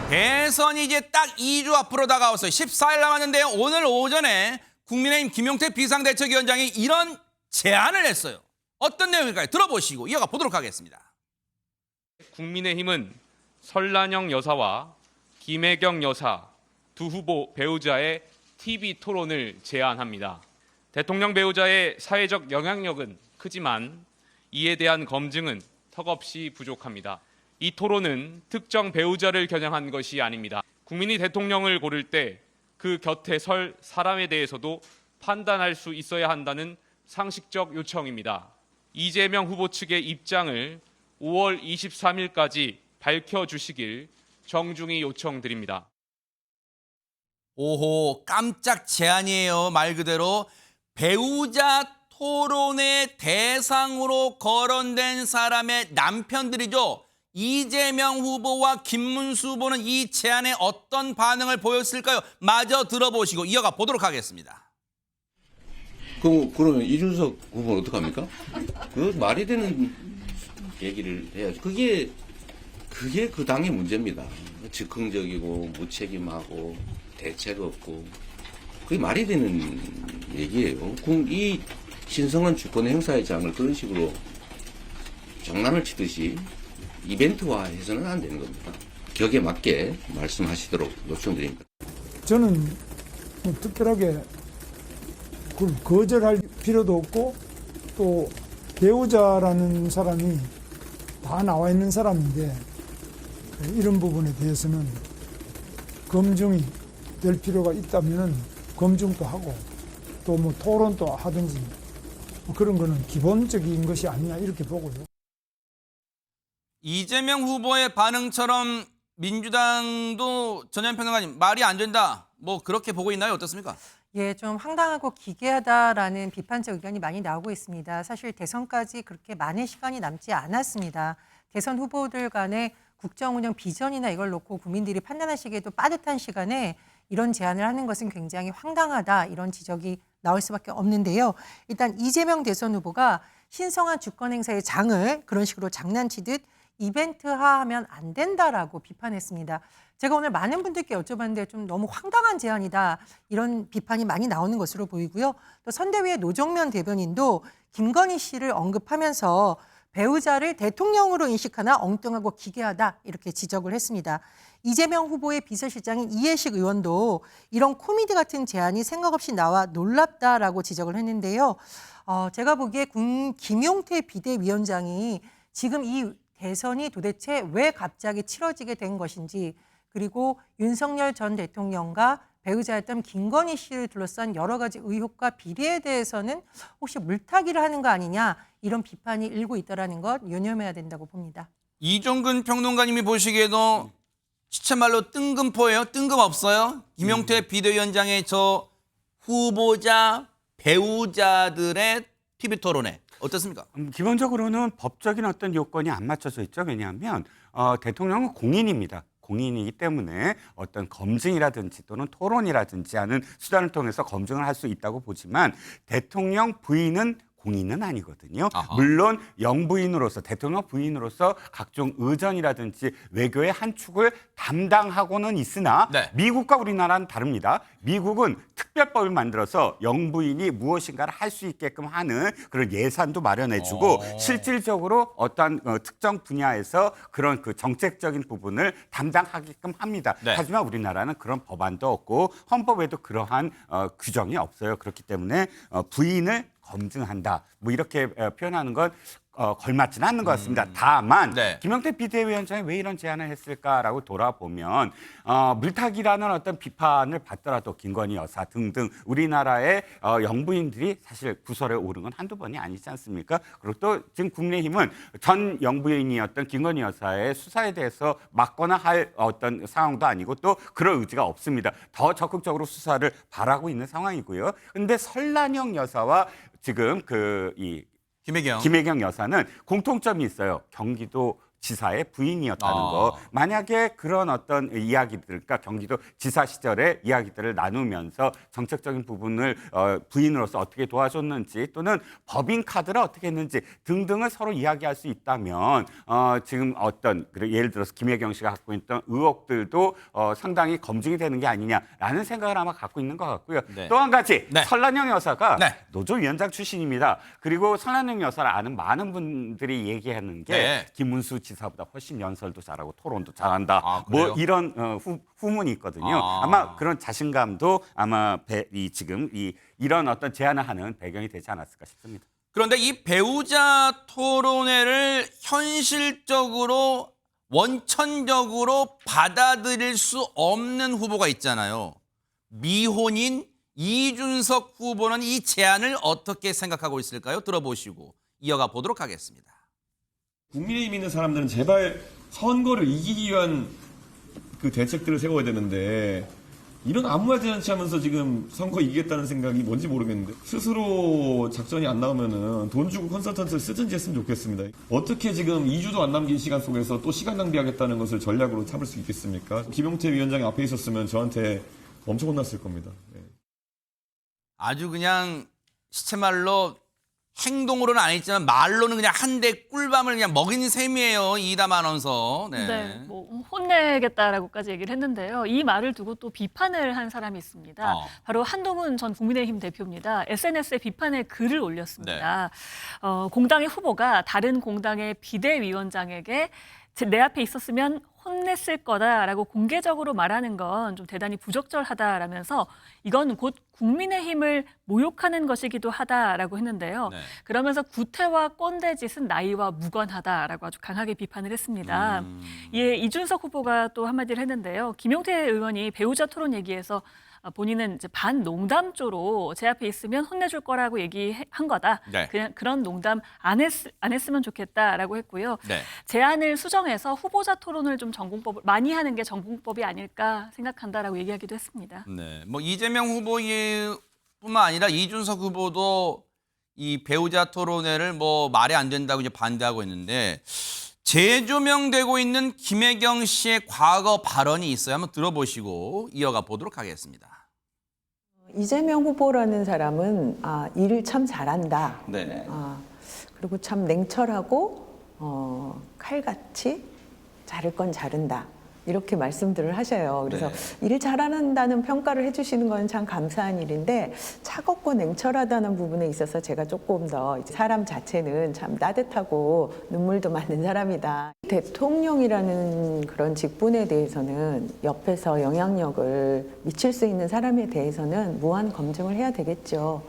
대선이 이제 딱 2주 앞으로 다가왔어요. 14일 남았는데요. 오늘 오전에 국민의힘 김용태 비상대책위원장이 이런 제안을 했어요. 어떤 내용일까요? 들어보시고 이어가 보도록 하겠습니다. 국민의힘은 설란영 여사와 김혜경 여사 두 후보 배우자의 TV 토론을 제안합니다. 대통령 배우자의 사회적 영향력은 크지만 이에 대한 검증은 턱없이 부족합니다. 이 토론은 특정 배우자를 겨냥한 것이 아닙니다. 국민이 대통령을 고를 때 그 곁에 설 사람에 대해서도 판단할 수 있어야 한다는 상식적 요청입니다. 이재명 후보 측의 입장을 5월 23일까지 밝혀주시길 정중히 요청드립니다. 오호, 깜짝 제안이에요. 말 그대로 배우자 토론의 대상으로 거론된 사람의 남편들이죠. 이재명 후보와 김문수 후보는 이 제안에 어떤 반응을 보였을까요? 마저 들어보시고 이어가 보도록 하겠습니다. 그러면 이준석 후보는 어떡합니까? 그 말이 되는 얘기를 해야죠. 그게 그 당의 문제입니다. 즉흥적이고 무책임하고 대책 없고 그게 말이 되는 얘기예요. 이 신성한 주권 행사의 장을 그런 식으로 장난을 치듯이 이벤트화해서는 안 되는 겁니다. 격에 맞게 말씀하시도록 요청드립니다. 저는 뭐 특별하게 그걸 거절할 필요도 없고 또 배우자라는 사람이 다 나와 있는 사람인데 이런 부분에 대해서는 검증이 될 필요가 있다면 검증도 하고 또 뭐 토론도 하든지 뭐 그런 거는 기본적인 것이 아니냐 이렇게 보고요. 이재명 후보의 반응처럼 민주당도 전현 평론가님 말이 안 된다. 뭐 그렇게 보고 있나요? 어떻습니까? 예, 좀 황당하고 기괴하다라는 비판적 의견이 많이 나오고 있습니다. 사실 대선까지 그렇게 많은 시간이 남지 않았습니다. 대선 후보들 간의 국정 운영 비전이나 이걸 놓고 국민들이 판단하시기에도 빠듯한 시간에 이런 제안을 하는 것은 굉장히 황당하다 이런 지적이 나올 수밖에 없는데요. 일단 이재명 대선 후보가 신성한 주권 행사의 장을 그런 식으로 장난치듯 이벤트화하면 안 된다라고 비판했습니다. 제가 오늘 많은 분들께 여쭤봤는데 좀 너무 황당한 제안이다 이런 비판이 많이 나오는 것으로 보이고요. 또 선대위의 노정면 대변인도 김건희 씨를 언급하면서 배우자를 대통령으로 인식하나 엉뚱하고 기괴하다 이렇게 지적을 했습니다. 이재명 후보의 비서실장인 이해식 의원도 이런 코미디 같은 제안이 생각 없이 나와 놀랍다라고 지적을 했는데요. 제가 보기에 김용태 비대위원장이 지금 이 대선이 도대체 왜 갑자기 치러지게 된 것인지 그리고 윤석열 전 대통령과 배우자였던 김건희 씨를 둘러싼 여러 가지 의혹과 비리에 대해서는 혹시 물타기를 하는 거 아니냐 이런 비판이 일고 있다는 것 유념해야 된다고 봅니다. 이종근 평론가님이 보시기에도 시체말로 뜬금포예요? 뜬금없어요? 김용태 비대위원장의 저 후보자, 배우자들의 TV 토론회 어떻습니까? 기본적으로는 법적인 어떤 요건이 안 맞춰져 있죠. 왜냐하면 대통령은 공인입니다. 공인이기 때문에 어떤 검증이라든지 또는 토론이라든지 하는 수단을 통해서 검증을 할 수 있다고 보지만 대통령 부인은 공인은 아니거든요. 아하. 물론 영부인으로서 대통령 부인으로서 각종 의전이라든지 외교의 한 축을 담당하고는 있으나 네. 미국과 우리나라는 다릅니다. 미국은 특별법을 만들어서 영부인이 무엇인가를 할 수 있게끔 하는 그런 예산도 마련해주고 실질적으로 어떤 특정 분야에서 그런 그 정책적인 부분을 담당하게끔 합니다. 네. 하지만 우리나라는 그런 법안도 없고 헌법에도 그러한 규정이 없어요. 그렇기 때문에 부인을 검증한다. 뭐 이렇게 표현하는 건 걸맞지는 않는 것 같습니다. 다만 네. 김용태 비대위원장이 왜 이런 제안을 했을까라고 돌아보면 물타기라는 어떤 비판을 받더라도 김건희 여사 등등 우리나라의 영부인들이 사실 구설에 오른 건 한두 번이 아니지 않습니까? 그리고 또 지금 국민의힘은 전 영부인이었던 김건희 여사의 수사에 대해서 막거나 할 어떤 상황도 아니고 또 그럴 의지가 없습니다. 더 적극적으로 수사를 바라고 있는 상황이고요. 그런데 설란영 여사와 지금 김혜경 여사는 공통점이 있어요. 경기도 지사의 부인이었다는 아. 거. 만약에 그런 어떤 이야기들, 그러니까 경기도 지사 시절의 이야기들을 나누면서 정책적인 부분을 부인으로서 어떻게 도와줬는지 또는 법인 카드를 어떻게 했는지 등등을 서로 이야기할 수 있다면 지금 어떤 예를 들어서 김혜경 씨가 갖고 있던 의혹들도 상당히 검증이 되는 게 아니냐라는 생각을 아마 갖고 있는 것 같고요. 네. 또 한 가지 네. 설란영 여사가 네. 노조위원장 출신입니다. 그리고 설란영 여사를 아는 많은 분들이 얘기하는 게 네. 김문수 지사보다 훨씬 연설도 잘하고 토론도 잘한다. 아, 뭐 그래요? 이런 후문이 있거든요. 아. 아마 그런 자신감도 아마 지금 이런 어떤 제안을 하는 배경이 되지 않았을까 싶습니다. 그런데 이 배우자 토론회를 현실적으로 원천적으로 받아들일 수 없는 후보가 있잖아요. 미혼인 이준석 후보는 이 제안을 어떻게 생각하고 있을까요? 들어보시고 이어가 보도록 하겠습니다. 국민의힘 있는 사람들은 제발 선거를 이기기 위한 그 대책들을 세워야 되는데 이런 아무 말도 않지 하면서 지금 선거 이기겠다는 생각이 뭔지 모르겠는데 스스로 작전이 안 나오면은 돈 주고 컨설턴트를 쓰든지 했으면 좋겠습니다. 어떻게 지금 2주도 안 남긴 시간 속에서 또 시간 낭비하겠다는 것을 전략으로 삼을 수 있겠습니까? 김용태 위원장이 앞에 있었으면 저한테 엄청 혼났을 겁니다. 네. 아주 그냥 시체말로 행동으로는 안 했지만 말로는 그냥 한 대 꿀밤을 그냥 먹인 셈이에요. 이담 아나운서. 네. 네, 뭐 혼내겠다라고까지 얘기를 했는데요. 이 말을 두고 또 비판을 한 사람이 있습니다. 바로 한동훈 전 국민의힘 대표입니다. SNS에 비판의 글을 올렸습니다. 공당의 후보가 다른 공당의 비대위원장에게 내 앞에 있었으면 혼냈을 거다라고 공개적으로 말하는 건 좀 대단히 부적절하다라면서 이건 곧 국민의힘을 모욕하는 것이기도 하다라고 했는데요. 네. 그러면서 구태와 꼰대짓은 나이와 무관하다라고 아주 강하게 비판을 했습니다. 이에 이준석 후보가 또 한마디를 했는데요. 김용태 의원이 배우자 토론 얘기에서 본인은 이제 반농담조로 제 앞에 있으면 혼내줄 거라고 얘기한 거다. 네. 그냥 그런 농담 안 했으면 좋겠다라고 했고요. 네. 제안을 수정해서 후보자 토론을 좀 전공법을 많이 하는 게 전공법이 아닐까 생각한다라고 얘기하기도 했습니다. 네. 뭐 이재명 후보뿐만 아니라 이준석 후보도 이 배우자 토론회를 뭐 말이 안 된다고 이제 반대하고 있는데 재조명되고 있는 김혜경 씨의 과거 발언이 있어요. 한번 들어보시고 이어가 보도록 하겠습니다. 이재명 후보라는 사람은 일을 참 잘한다. 네. 그리고 참 냉철하고 칼같이 자를 건 자른다. 이렇게 말씀들을 하셔요. 그래서 일을 잘한다는 평가를 해주시는 건 참 감사한 일인데 차갑고 냉철하다는 부분에 있어서 제가 조금 더 사람 자체는 참 따뜻하고 눈물도 많은 사람이다. 대통령이라는 그런 직분에 대해서는 옆에서 영향력을 미칠 수 있는 사람에 대해서는 무한 검증을 해야 되겠죠.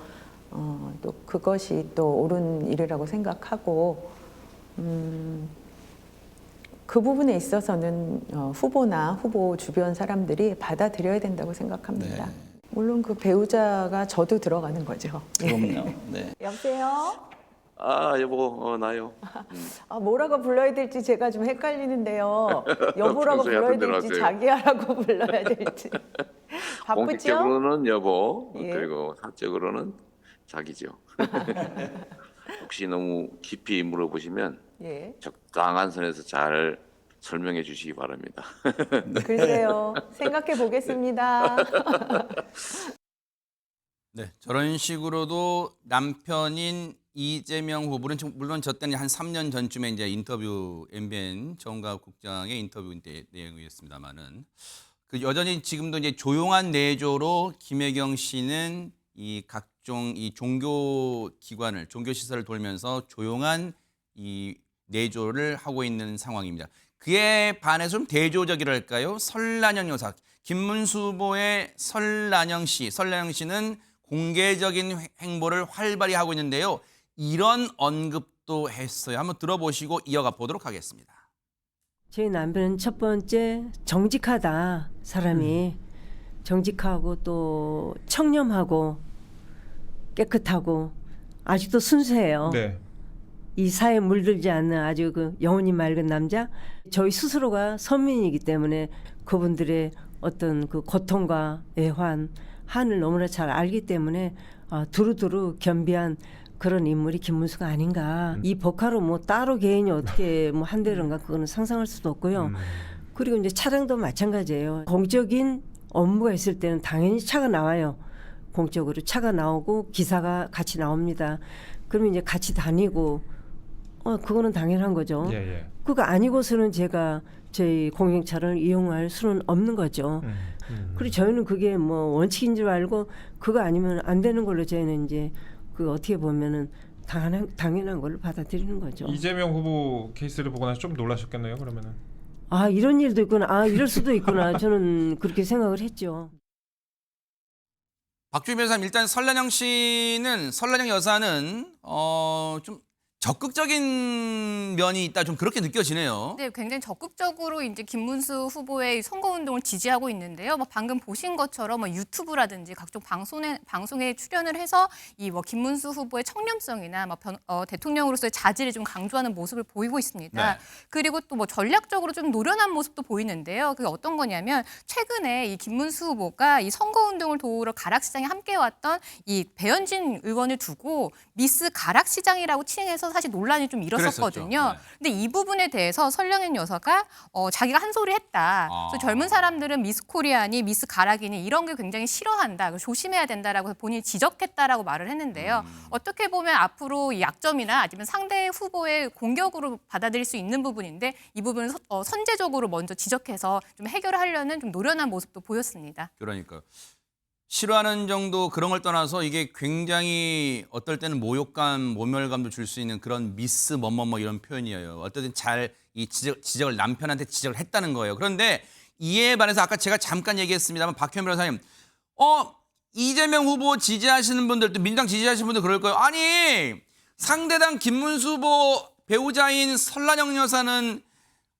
또 그것이 또 옳은 일이라고 생각하고 그 부분에 있어서는 후보나 후보 주변 사람들이 받아들여야 된다고 생각합니다. 네. 물론 그 배우자가 저도 들어가는 거죠. 그럼요. 네. 여보세요? 여보, 나요. 뭐라고 불러야 될지 제가 좀 헷갈리는데요. 여보라고 평소에 불러야 하던 대로 될지 하세요. 자기야라고 불러야 될지. 바쁘죠? 공식적으로는 여보, 예. 그리고 사적으로는 자기죠. 혹시 너무 깊이 물어보시면 예. 적당한 선에서 잘 설명해 주시기 바랍니다. 글쎄요. 생각해 보겠습니다. 네, 저런 식으로도 남편인 이재명 후보는 물론 저 때는 한 3년 전쯤에 이제 인터뷰 MBN 정가욱 국장의 인터뷰 내용이었습니다만은 그 여전히 지금도 이제 조용한 내조로 김혜경 씨는 이 각종 이 종교 기관을 종교 시설을 돌면서 조용한 이 내조를 하고 있는 상황입니다. 그에 반해서 좀 대조적이랄까요? 설란영 여사, 김문수 후보의 설란영 씨는 공개적인 행보를 활발히 하고 있는데요. 이런 언급도 했어요. 한번 들어보시고 이어가 보도록 하겠습니다. 저희 남편은 첫 번째 정직하다. 사람이 정직하고 또 청렴하고 깨끗하고 아직도 순수해요. 네. 이 사회에 물들지 않는 아주 그 영혼이 맑은 남자. 저희 스스로가 선민이기 때문에 그분들의 어떤 그 고통과 애환, 한을 너무나 잘 알기 때문에 두루두루 겸비한 그런 인물이 김문수가 아닌가. 이 법카로 뭐 따로 개인이 어떻게 뭐 한다든가 그거는 상상할 수도 없고요. 그리고 이제 차량도 마찬가지예요. 공적인 업무가 있을 때는 당연히 차가 나와요. 공적으로 차가 나오고 기사가 같이 나옵니다. 그러면 이제 같이 다니고 그거는 당연한 거죠. 그거 아니고서는 제가 저희 공영차를 이용할 수는 없는 거죠. 그리고 저희는 그게 뭐 원칙인 줄 알고 그거 아니면 안 되는 걸로 저희는 이제 그 어떻게 보면은 당연한 걸로 받아들이는 거죠. 이재명 후보 케이스를 보고 나서 좀 놀라셨겠네요. 그러면은. 아, 이런 일도 있구나. 아, 이럴 수도 있구나. 저는 그렇게 생각을 했죠. 박주희 변호사님, 일단 설란영 여사는 좀 적극적인 면이 있다, 좀 그렇게 느껴지네요. 네, 굉장히 적극적으로 이제 김문수 후보의 선거운동을 지지하고 있는데요. 뭐 방금 보신 것처럼 뭐 유튜브라든지 각종 방송에 출연을 해서 이 뭐 김문수 후보의 청렴성이나 대통령으로서의 자질을 좀 강조하는 모습을 보이고 있습니다. 네. 그리고 또 뭐 전략적으로 좀 노련한 모습도 보이는데요. 그게 어떤 거냐면 최근에 이 김문수 후보가 이 선거운동을 도우러 가락시장에 함께 왔던 이 배현진 의원을 두고 미스 가락시장이라고 칭해서 사실 논란이 좀 일었었거든요. 근데 이 부분에 대해서 설령현 여사가 자기가 한 소리 했다. 그래서 젊은 사람들은 미스 코리아니 미스 가락이니 이런 게 굉장히 싫어한다. 조심해야 된다라고 본인이 지적했다라고 말을 했는데요. 어떻게 보면 앞으로 이 약점이나 아니면 상대 후보의 공격으로 받아들일 수 있는 부분인데 이 부분을 선제적으로 먼저 지적해서 좀 해결을 하려는 좀 노련한 모습도 보였습니다. 그러니까요. 싫어하는 정도 그런 걸 떠나서 이게 굉장히 어떨 때는 모욕감, 모멸감도 줄 수 있는 그런 미스 뭐뭐뭐 이런 표현이에요. 어쨌든 잘 이 지적을 남편한테 지적을 했다는 거예요. 그런데 이에 반해서 아까 제가 잠깐 얘기했습니다만 박현 변호사님, 이재명 후보 지지하시는 분들 또 민주당 지지하시는 분들 그럴 거예요. 아니 상대당 김문수 후보 배우자인 설란영 여사는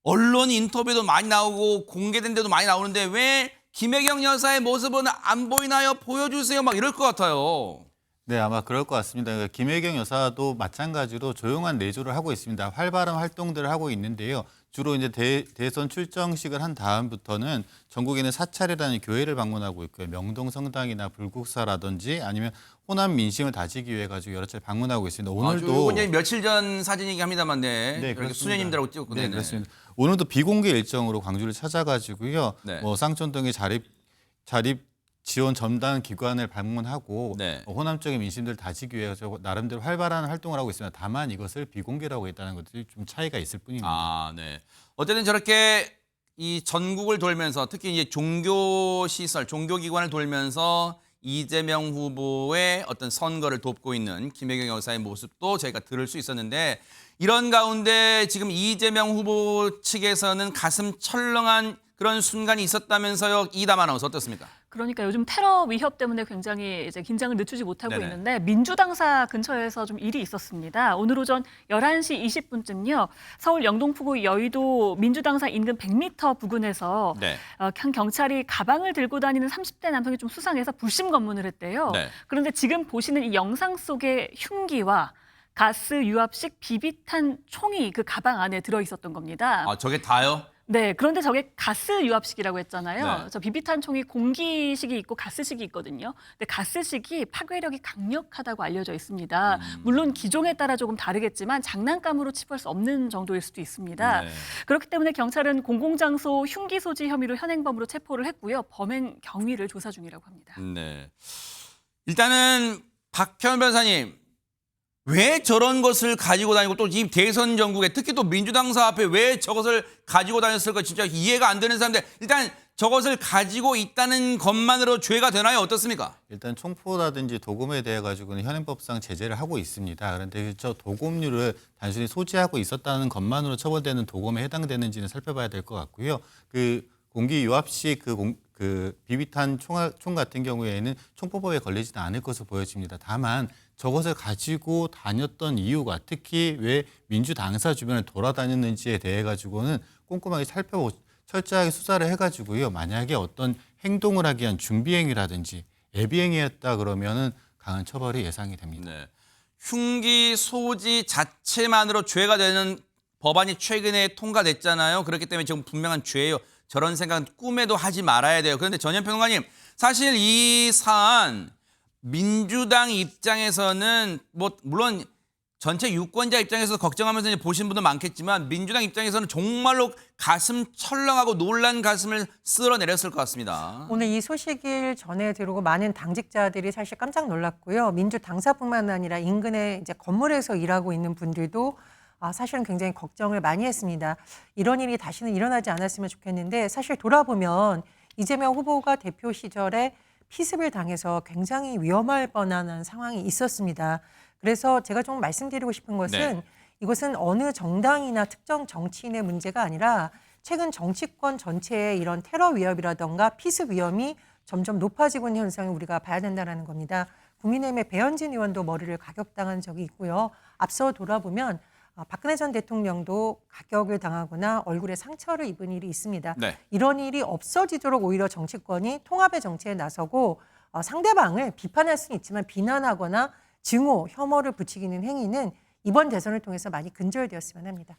언론 인터뷰도 많이 나오고 공개된 데도 많이 나오는데 왜 김혜경 여사의 모습은 안 보이나요? 보여주세요. 막 이럴 것 같아요. 네, 아마 그럴 것 같습니다. 그러니까 김혜경 여사도 마찬가지로 조용한 내조를 하고 있습니다. 활발한 활동들을 하고 있는데요. 주로 이제 대선 출정식을 한 다음부터는 전국에 있는 사찰이라는 교회를 방문하고 있고요. 명동 성당이나 불국사라든지 아니면 호남 민심을 다지기 위해 가지고 여러 차례 방문하고 있습니다. 오늘도 이제 며칠 전 사진이긴 합니다만, 네, 그렇습니다. 수녀님들하고 찍었고, 네, 그렇습니다. 오늘도 비공개 일정으로 광주를 찾아가지고요. 네. 뭐 쌍촌동의 자립 지원 전담 기관을 방문하고 네. 호남 쪽의 민심들 다지기 위해서 나름대로 활발한 활동을 하고 있습니다. 다만 이것을 비공개라고 했다는 것들이 좀 차이가 있을 뿐입니다. 아, 네. 어쨌든 저렇게 이 전국을 돌면서 특히 이제 종교 시설, 종교 기관을 돌면서 이재명 후보의 어떤 선거를 돕고 있는 김혜경 여사의 모습도 저희가 들을 수 있었는데, 이런 가운데 지금 이재명 후보 측에서는 가슴 철렁한 그런 순간이 있었다면서요. 이담 아나운서 어떻습니까? 그러니까 요즘 테러 위협 때문에 굉장히 이제 긴장을 늦추지 못하고 네네. 있는데 민주당사 근처에서 좀 일이 있었습니다. 오늘 오전 11시 20분쯤요. 서울 영등포구 여의도 민주당사 인근 100m 부근에서 네. 한 경찰이 가방을 들고 다니는 30대 남성이 좀 수상해서 불심 검문을 했대요. 네. 그런데 지금 보시는 이 영상 속의 흉기와 가스 유압식 비비탄 총이 그 가방 안에 들어 있었던 겁니다. 아, 저게 다요? 네, 그런데 저게 가스 유압식이라고 했잖아요. 네. 저 비비탄 총이 공기식이 있고 가스식이 있거든요. 근데 가스식이 파괴력이 강력하다고 알려져 있습니다. 물론 기종에 따라 조금 다르겠지만 장난감으로 치부할 수 없는 정도일 수도 있습니다. 네. 그렇기 때문에 경찰은 공공장소 흉기 소지 혐의로 현행범으로 체포를 했고요. 범행 경위를 조사 중이라고 합니다. 네. 일단은 박현 변호사님, 왜 저런 것을 가지고 다니고 또 이 대선 전국에 특히 또 민주당사 앞에 왜 저것을 가지고 다녔을까 진짜 이해가 안 되는 사람들, 일단 저것을 가지고 있다는 것만으로 죄가 되나요? 어떻습니까? 일단 총포라든지 도금에 대해 가지고는 현행법상 제재를 하고 있습니다. 그런데 저 도금류를 단순히 소지하고 있었다는 것만으로 처벌되는 도금에 해당되는지는 살펴봐야 될 것 같고요. 그 공기 유압식 그 비비탄 총 같은 경우에는 총포법에 걸리지는 않을 것으로 보여집니다. 다만 저것을 가지고 다녔던 이유가 특히 왜 민주당사 주변을 돌아다녔는지에 대해 가지고는 꼼꼼하게 살펴보고 철저하게 수사를 해가지고요. 만약에 어떤 행동을 하기 위한 준비행위라든지 예비행위였다 그러면은 강한 처벌이 예상이 됩니다. 네. 흉기 소지 자체만으로 죄가 되는 법안이 최근에 통과됐잖아요. 그렇기 때문에 지금 분명한 죄예요. 저런 생각은 꿈에도 하지 말아야 돼요. 그런데 전현 평론가님, 사실 이 사안 민주당 입장에서는 뭐 물론 전체 유권자 입장에서 걱정하면서 이제 보신 분도 많겠지만 민주당 입장에서는 정말로 가슴 철렁하고 놀란 가슴을 쓸어내렸을 것 같습니다. 오늘 이 소식을 전해 들고 많은 당직자들이 사실 깜짝 놀랐고요. 민주 당사뿐만 아니라 인근의 이제 건물에서 일하고 있는 분들도 사실은 굉장히 걱정을 많이 했습니다. 이런 일이 다시는 일어나지 않았으면 좋겠는데 사실 돌아보면 이재명 후보가 대표 시절에 피습을 당해서 굉장히 위험할 뻔한 상황이 있었습니다. 그래서 제가 좀 말씀드리고 싶은 것은 이것은 어느 정당이나 특정 정치인의 문제가 아니라 최근 정치권 전체의 이런 테러 위협이라던가 피습 위험이 점점 높아지고 있는 현상을 우리가 봐야 된다는 겁니다. 국민의힘의 배현진 의원도 머리를 가격당한 적이 있고요. 앞서 돌아보면 박근혜 전 대통령도 가격을 당하거나 얼굴에 상처를 입은 일이 있습니다. 네. 이런 일이 없어지도록 오히려 정치권이 통합의 정치에 나서고 상대방을 비판할 수는 있지만 비난하거나 증오, 혐오를 부추기는 행위는 이번 대선을 통해서 많이 근절되었으면 합니다.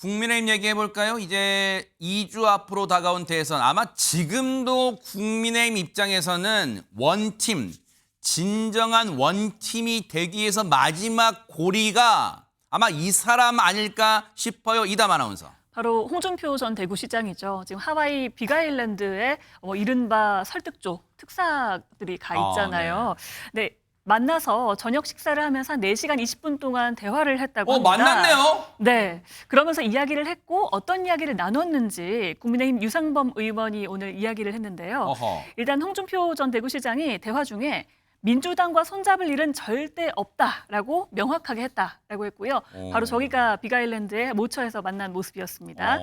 국민의힘 얘기해 볼까요? 이제 2주 앞으로 다가온 대선 아마 지금도 국민의힘 입장에서는 원팀, 진정한 원팀이 되기 위해서 마지막 고리가 아마 이 사람 아닐까 싶어요. 이담 아나운서. 바로 홍준표 전 대구시장이죠. 지금 하와이 빅아일랜드에 이른바 설득조 특사들이 가 있잖아요. 네. 만나서 저녁 식사를 하면서 한 4시간 20분 동안 대화를 했다고 합니다. 만났네요. 네. 그러면서 이야기를 했고 어떤 이야기를 나눴는지 국민의힘 유상범 의원이 오늘 이야기를 했는데요. 일단 홍준표 전 대구시장이 대화 중에 민주당과 손잡을 일은 절대 없다라고 명확하게 했다라고 했고요. 바로 저기가 빅아일랜드의 모처에서 만난 모습이었습니다.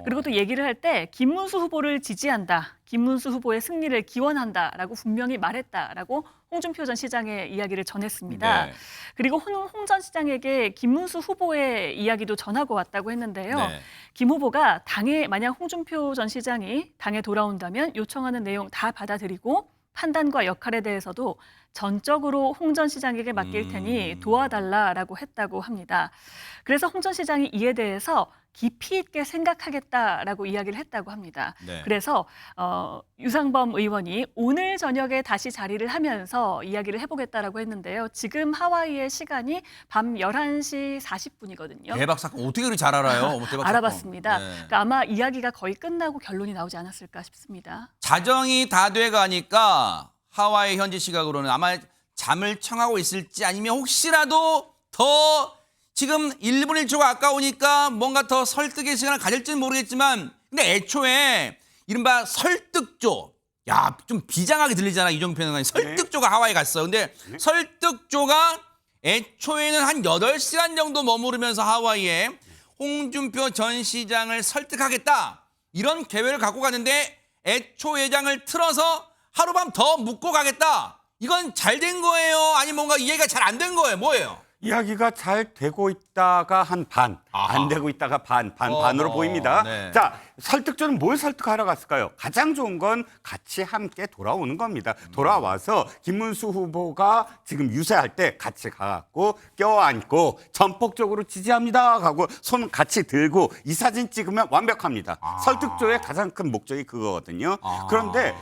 그리고 또 얘기를 할 때 김문수 후보를 지지한다. 김문수 후보의 승리를 기원한다라고 분명히 말했다라고 홍준표 전 시장의 이야기를 전했습니다. 네. 그리고 홍 전 시장에게 김문수 후보의 이야기도 전하고 왔다고 했는데요. 네. 김 후보가 만약 홍준표 전 시장이 당에 돌아온다면 요청하는 내용 다 받아들이고 판단과 역할에 대해서도 전적으로 홍 전 시장에게 맡길 테니 도와달라라고 했다고 합니다. 그래서 홍 전 시장이 이에 대해서 깊이 있게 생각하겠다라고 이야기를 했다고 합니다. 네. 그래서 유상범 의원이 오늘 저녁에 다시 자리를 하면서 이야기를 해보겠다라고 했는데요. 지금 하와이의 시간이 밤 11시 40분이거든요. 대박 사건 어떻게 그리 잘 알아요? 대박 사건. 알아봤습니다. 네. 그러니까 아마 이야기가 거의 끝나고 결론이 나오지 않았을까 싶습니다. 자정이 다 돼가니까 하와이 현지 시각으로는 아마 잠을 청하고 있을지 아니면 혹시라도 더 지금 1분 1초가 아까우니까 뭔가 더 설득의 시간을 가질지는 모르겠지만 근데 애초에 이른바 설득조 야 좀 비장하게 들리잖아 이종필 평론가님. 설득조가 하와이 갔어. 근데 설득조가 애초에는 한 8시간 정도 머무르면서 하와이에 홍준표 전 시장을 설득하겠다 이런 계획을 갖고 갔는데 애초 예장을 틀어서 하룻밤 더 묵고 가겠다. 이건 잘 된 거예요? 아니면 뭔가 이해가 잘 안 된 거예요? 뭐예요? 이야기가 잘 되고 있다가 한 반, 안 되고 있다가 반으로 보입니다. 네. 자, 설득조는 뭘 설득하러 갔을까요? 가장 좋은 건 같이 함께 돌아오는 겁니다. 돌아와서 김문수 후보가 지금 유세할 때 같이 가갖고 껴안고 전폭적으로 지지합니다 하고 손 같이 들고 이 사진 찍으면 완벽합니다. 설득조의 가장 큰 목적이 그거거든요. 그런데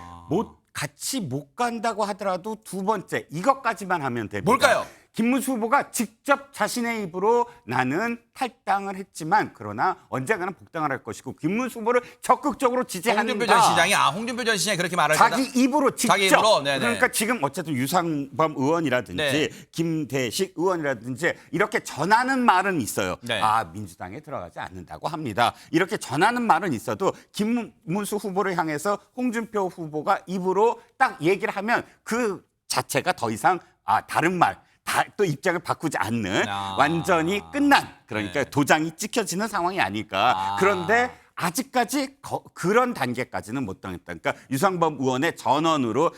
같이 못 간다고 하더라도 두 번째 이것까지만 하면 됩니다. 뭘까요? 김문수 후보가 직접 자신의 입으로 나는 탈당을 했지만 그러나 언젠가는 복당을 할 것이고 김문수 후보를 적극적으로 지지한다. 홍준표 전 시장이 홍준표 전 시장이 그렇게 말할 거다. 자기 입으로 직접. 자기 입으로? 네네. 그러니까 지금 어쨌든 유상범 의원이라든지 네. 김대식 의원이라든지 이렇게 전하는 말은 있어요. 네. 민주당에 들어가지 않는다고 합니다. 이렇게 전하는 말은 있어도 김문수 후보를 향해서 홍준표 후보가 입으로 딱 얘기를 하면 그 자체가 더 이상 다른 말 또 입장을 바꾸지 않는 완전히 끝난 그러니까 도장이 찍혀지는 상황이 아닐까. 그런데 아직까지 그런 단계까지는 못 당했다. 그러니까 유상범 의원의 전언으로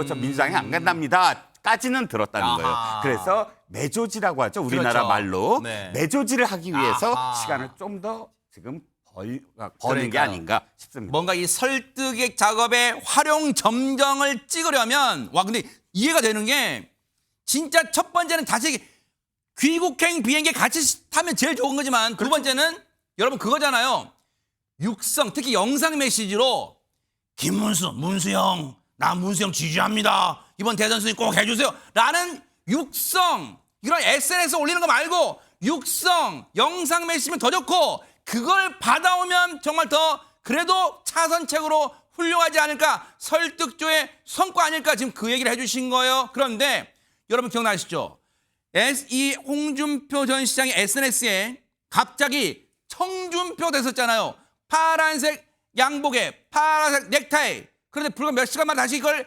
저 민주당에 안 간답니다. 까지는 들었다는 거예요. 그래서 매조지라고 하죠. 우리나라 그렇죠. 말로. 네. 매조지를 하기 위해서 시간을 좀 더 지금 버는 게 아닌가 싶습니다. 뭔가 이 설득의 작업에 활용 점정을 찍으려면 근데 이해가 되는 게 진짜 첫 번째는 다시 귀국행 비행기 같이 타면 제일 좋은 거지만 두 번째는 여러분 그거잖아요. 육성 특히 영상 메시지로 김문수, 문수 형 나 문수영 지지합니다. 이번 대선 순위 꼭 해주세요. 라는 육성, 이런 SNS 올리는 거 말고 육성, 영상 메시지면 더 좋고 그걸 받아오면 정말 더 그래도 차선책으로 훌륭하지 않을까, 설득조의 성과 아닐까, 지금 그 얘기를 해주신 거예요. 그런데 여러분 기억나시죠? 이 홍준표 전 시장의 SNS에 갑자기 청준표 됐었잖아요. 파란색 양복에 파란색 넥타이. 그런데 불과 몇 시간 만에 다시 이걸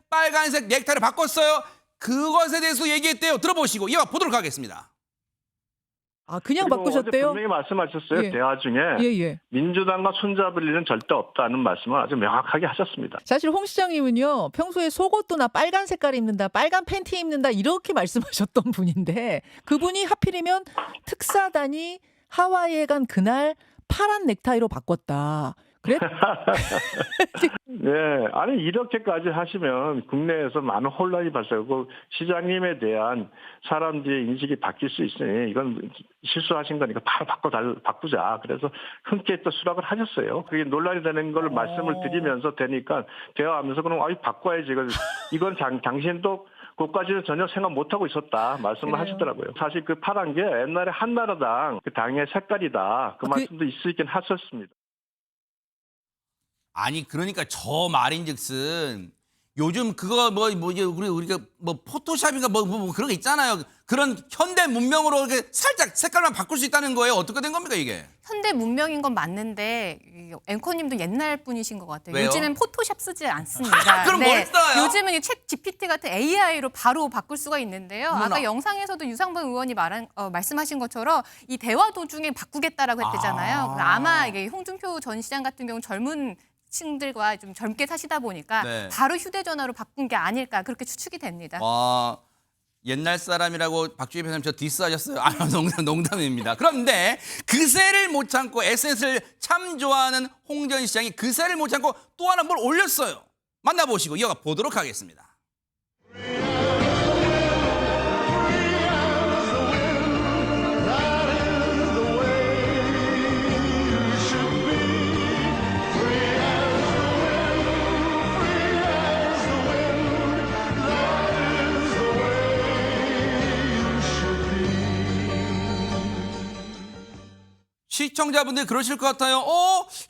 빨간색 넥타이로 바꿨어요. 그것에 대해서 얘기했대요. 들어보시고 이어 보도록 하겠습니다. 아, 그냥 그리고 어제 바꾸셨대요? 분명히 말씀하셨어요. 예. 대화 중에 예. 민주당과 손잡을 일은 절대 없다는 말씀을 아주 명확하게 하셨습니다. 사실 홍 시장님은요, 평소에 속옷도나 빨간 색깔 입는다, 빨간 팬티 입는다 이렇게 말씀하셨던 분인데 그분이 하필이면 특사단이 하와이에 간 그날 파란 넥타이로 바꿨다. 그래? 네, 아니 이렇게까지 하시면 국내에서 많은 혼란이 발생하고 시장님에 대한 사람들의 인식이 바뀔 수 있으니 이건 실수하신 거니까 바로 바꾸자. 그래서 흔쾌히 또 수락을 하셨어요. 그게 논란이 되는 걸 말씀을 드리면서 되니까 대화하면서 그럼 바꿔야지. 이건 당신도 그것까지는 전혀 생각 못하고 있었다 말씀을 하시더라고요. 사실 그 파란 게 옛날에 한나라당 그 당의 색깔이다. 그 말씀도 있을 있긴 하셨습니다. 아니 그러니까 저 말인즉슨 요즘 그거 우리가 뭐 포토샵인가 뭐 그런 거 있잖아요. 그런 현대 문명으로 이렇게 살짝 색깔만 바꿀 수 있다는 거예요. 어떻게 된 겁니까 이게? 현대 문명인 건 맞는데 이 앵커님도 옛날 분이신 것 같아요. 왜요? 요즘엔 포토샵 쓰지 않습니다. 그럼 뭘 써요? 요즘은 챗 GPT 같은 AI로 바로 바꿀 수가 있는데요. 어머나. 아까 영상에서도 유상범 의원이 말씀하신 것처럼 이 대화 도중에 바꾸겠다라고 했대잖아요. 아마 이게 홍준표 전 시장 같은 경우는 젊은 층들과 좀 젊게 사시다 보니까 네. 바로 휴대전화로 바꾼 게 아닐까 그렇게 추측이 됩니다. 옛날 사람이라고 박주희 변호사님 저 디스하셨어요. 아, 농담입니다. 그런데 그새를 못 참고 SNS를 참 좋아하는 홍 전 시장이 그새를 못 참고 또 하나 뭘 올렸어요. 만나보시고 이어가 보도록 하겠습니다. 시청자분들 그러실 것 같아요.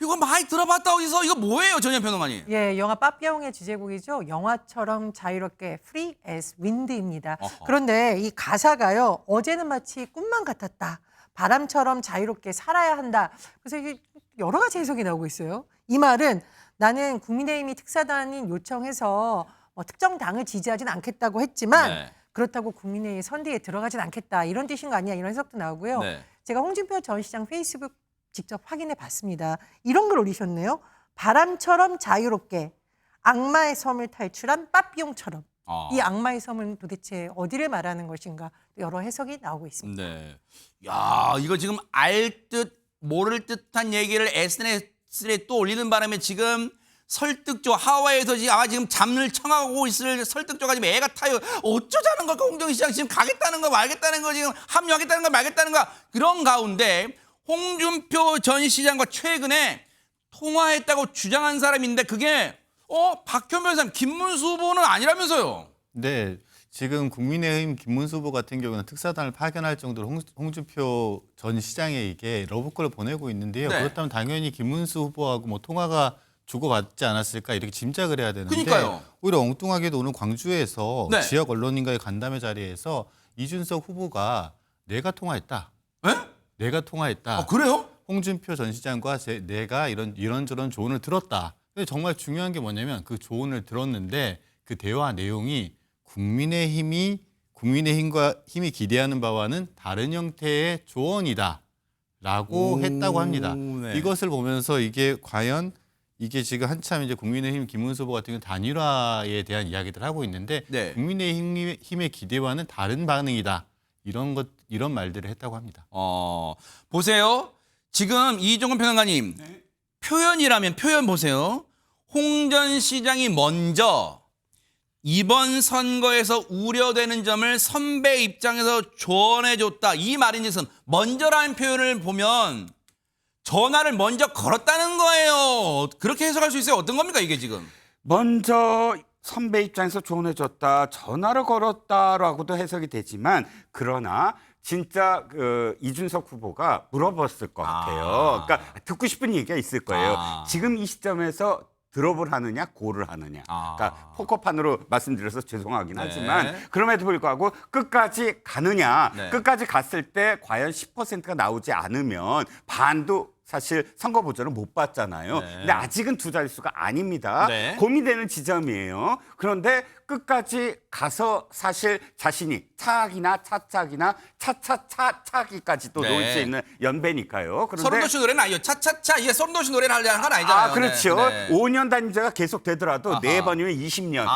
이거 많이 들어봤다 어디서. 이거 뭐예요, 전현 평론가님? 예, 영화 빠삐용의 주제곡이죠. 영화처럼 자유롭게 Free as Wind입니다. 그런데 이 가사가요. 어제는 마치 꿈만 같았다. 바람처럼 자유롭게 살아야 한다. 그래서 이게 여러 가지 해석이 나오고 있어요. 이 말은 나는 국민의힘이 특사단이 요청해서 특정 당을 지지하진 않겠다고 했지만 네. 그렇다고 국민의힘 선대에 들어가진 않겠다. 이런 뜻인 거 아니야. 이런 해석도 나오고요. 네. 제가 홍준표 전 시장 페이스북 직접 확인해 봤습니다. 이런 걸 올리셨네요. 바람처럼 자유롭게 악마의 섬을 탈출한 빠삐용처럼. 이 악마의 섬은 도대체 어디를 말하는 것인가 여러 해석이 나오고 있습니다. 네. 야, 이거 지금 알 듯 모를 듯한 얘기를 SNS에 또 올리는 바람에 지금 설득조 하와이에서 지금 잠을 청하고 있을 설득조가 지금 애가 타요. 어쩌자는 걸까? 홍 전 시장 지금 가겠다는 거 말겠다는 거 지금 합류하겠다는 거 말겠다는 거 그런 가운데 홍준표 전 시장과 최근에 통화했다고 주장한 사람인데 그게 박현 변호사님 김문수 후보는 아니라면서요? 네. 지금 국민의힘 김문수 후보 같은 경우는 특사단을 파견할 정도로 홍준표 전 시장에게 러브콜을 보내고 있는데요. 네. 그렇다면 당연히 김문수 후보하고 뭐 통화가 주고받지 않았을까 이렇게 짐작을 해야 되는데 그러니까요. 오히려 엉뚱하게도 오늘 광주에서 네. 지역 언론인과의 간담회 자리에서 이준석 후보가 내가 통화했다. 네? 내가 통화했다. 그래요? 홍준표 전 시장과 내가 이런저런 조언을 들었다. 근데 정말 중요한 게 뭐냐면 그 조언을 들었는데 그 대화 내용이 국민의힘과 힘이 기대하는 바와는 다른 형태의 조언이다라고 했다고 합니다. 네. 이것을 보면서 이게 과연 이게 지금 한참 이제 국민의힘 김문수 후보 같은 경우 단일화에 대한 이야기들을 하고 있는데 네. 국민의힘의 기대와는 다른 반응이다. 이런 말들을 했다고 합니다. 보세요. 지금 이종건 평론가님 표현이라면 표현 보세요. 홍 전 시장이 먼저 이번 선거에서 우려되는 점을 선배 입장에서 조언해줬다. 이 말인즉슨 먼저라는 표현을 보면 전화를 먼저 걸었다는 거예요. 그렇게 해석할 수 있어요. 어떤 겁니까 이게 지금? 먼저 선배 입장에서 조언해줬다, 전화를 걸었다라고도 해석이 되지만 그러나 진짜 이준석 후보가 물어봤을 것 같아요. 그러니까 듣고 싶은 얘기가 있을 거예요. 지금 이 시점에서 드롭을 하느냐 고를 하느냐. 그러니까 포커판으로 말씀드려서 죄송하긴 하지만 그럼에도 불구하고 끝까지 가느냐. 끝까지 갔을 때 과연 10%가 나오지 않으면 반도 사실 선거 보전을 못 받잖아요. 근데 아직은 두 자릿수가 아닙니다. 고민되는 지점이에요. 그런데 끝까지 가서 사실 자신이 차악이나 차짝이나 차차차차기까지 또 놓을 수 있는 연배니까요. 그런데 서른도시 노래는 아니요. 차차차 이게 서른도시 노래를 하려는 건 아니잖아요. 그렇죠. 5년 단위제가 계속 되더라도 4번이면 20년.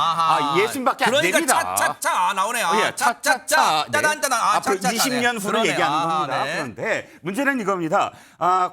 예순밖에 안 그러니까 됩니다. 차차차 나오네요. 차차차. 따단따단. 앞으로 20년 후를 얘기하는 겁니다. 그런데 문제는 이겁니다.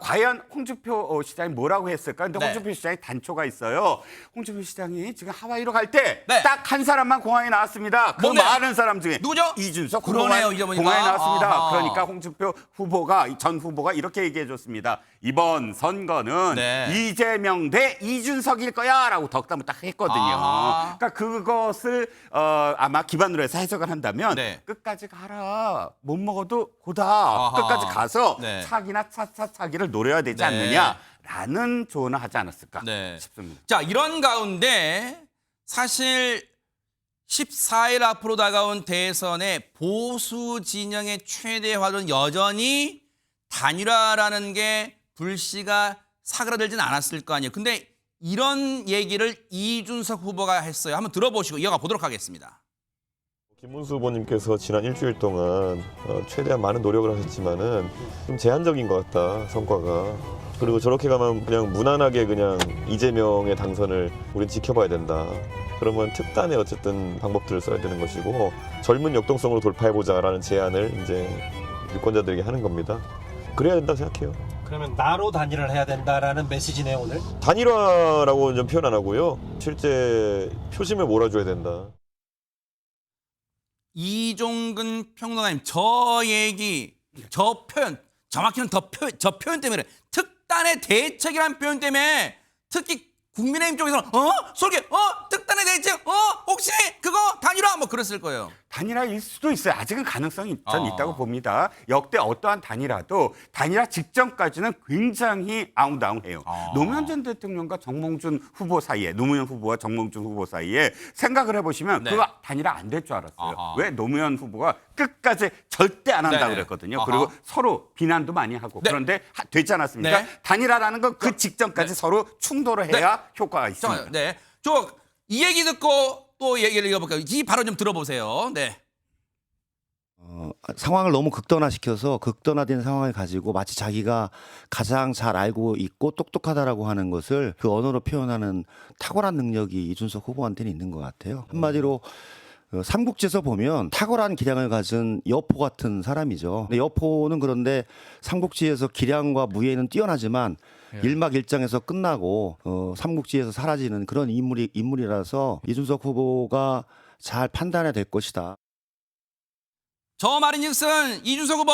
과연 홍준표 시장이 뭐라고 했을까? 근데 홍준표 시장이 단초가 있어요. 홍준표 시장이 지금 하와이로 갈 때 딱 한 사람만 공항에 나왔습니다. 그 많은 사람 중에 누구죠? 이준석 그러네요, 후보가 공항에 나왔습니다. 그러니까 홍준표 후보가 전 후보가 이렇게 얘기해 줬습니다. 이번 선거는 이재명 대 이준석일 거야라고 덕담을 딱 했거든요. 그러니까 그것을 아마 기반으로 해서 해석을 한다면 끝까지 가라. 못 먹어도 고다. 끝까지 가서 차기나 차차차기를 노려야 되지 않느냐라는 조언을 하지 않았을까 싶습니다. 자, 이런 가운데 사실 14일 앞으로 다가온 대선의 보수 진영의 최대 화두는 여전히 단일화라는 게 불씨가 사그라들진 않았을 거 아니에요. 근데 이런 얘기를 이준석 후보가 했어요. 한번 들어보시고 이어가 보도록 하겠습니다. 김문수 후보님께서 지난 일주일 동안 최대한 많은 노력을 하셨지만은 좀 제한적인 것 같다, 성과가. 그리고 저렇게 가면 그냥 무난하게 그냥 이재명의 당선을 우린 지켜봐야 된다. 그러면 특단의 어쨌든 방법들을 써야 되는 것이고 젊은 역동성으로 돌파해보자라는 제안을 이제 유권자들에게 하는 겁니다. 그래야 된다고 생각해요. 그러면 나로 단일화를 해야 된다라는 메시지네요, 오늘? 단일화라고 좀 표현 안 하고요. 실제 표심을 몰아줘야 된다. 이종근 평론가님, 저 얘기, 저 표현, 정확히는 저 표현 때문에 특단의 대책이라는 표현 때문에 특히 국민의힘 쪽에서는 솔깃, 특단의 대책, 혹시 그거 단일화 뭐 그랬을 거예요. 단일화일 수도 있어요. 아직은 가능성이 전 있다고 봅니다. 역대 어떠한 단일화도 단일화 직전까지는 굉장히 아웅다웅해요. 노무현 전 대통령과 정몽준 후보 사이에, 노무현 후보와 정몽준 후보 사이에 생각을 해보시면 그거 단일화 안 될 줄 알았어요. 왜? 노무현 후보가 끝까지 절대 안 한다고 그랬거든요. 그리고 서로 비난도 많이 하고. 그런데 되지 않았습니까? 단일화라는 건 그 직전까지 서로 충돌을 해야 효과가 있습니다. 이 얘기 듣고 또 얘기를 읽어볼까요? 이 발언 좀 들어보세요. 상황을 너무 극단화시켜서 극단화된 상황을 가지고 마치 자기가 가장 잘 알고 있고 똑똑하다라고 하는 것을 그 언어로 표현하는 탁월한 능력이 이준석 후보한테는 있는 것 같아요. 한마디로 삼국지에서 보면 탁월한 기량을 가진 여포 같은 사람이죠. 근데 여포는 그런데 삼국지에서 기량과 무예는 뛰어나지만 일막일장에서 끝나고 삼국지에서 사라지는 그런 인물이라서 이준석 후보가 잘 판단해야 될 것이다. 저 말인즉슨 이준석 후보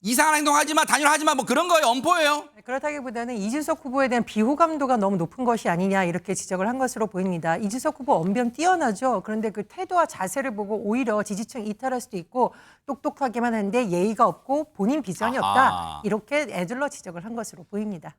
이상한 행동하지 마, 단일화하지 마, 뭐 그런 거예요. 엄포예요. 그렇다기보다는 이준석 후보에 대한 비호감도가 너무 높은 것이 아니냐 이렇게 지적을 한 것으로 보입니다. 이준석 후보 언변 뛰어나죠. 그런데 그 태도와 자세를 보고 오히려 지지층 이탈할 수도 있고 똑똑하기만 한데 예의가 없고 본인 비전이 없다. 이렇게 애들러 지적을 한 것으로 보입니다.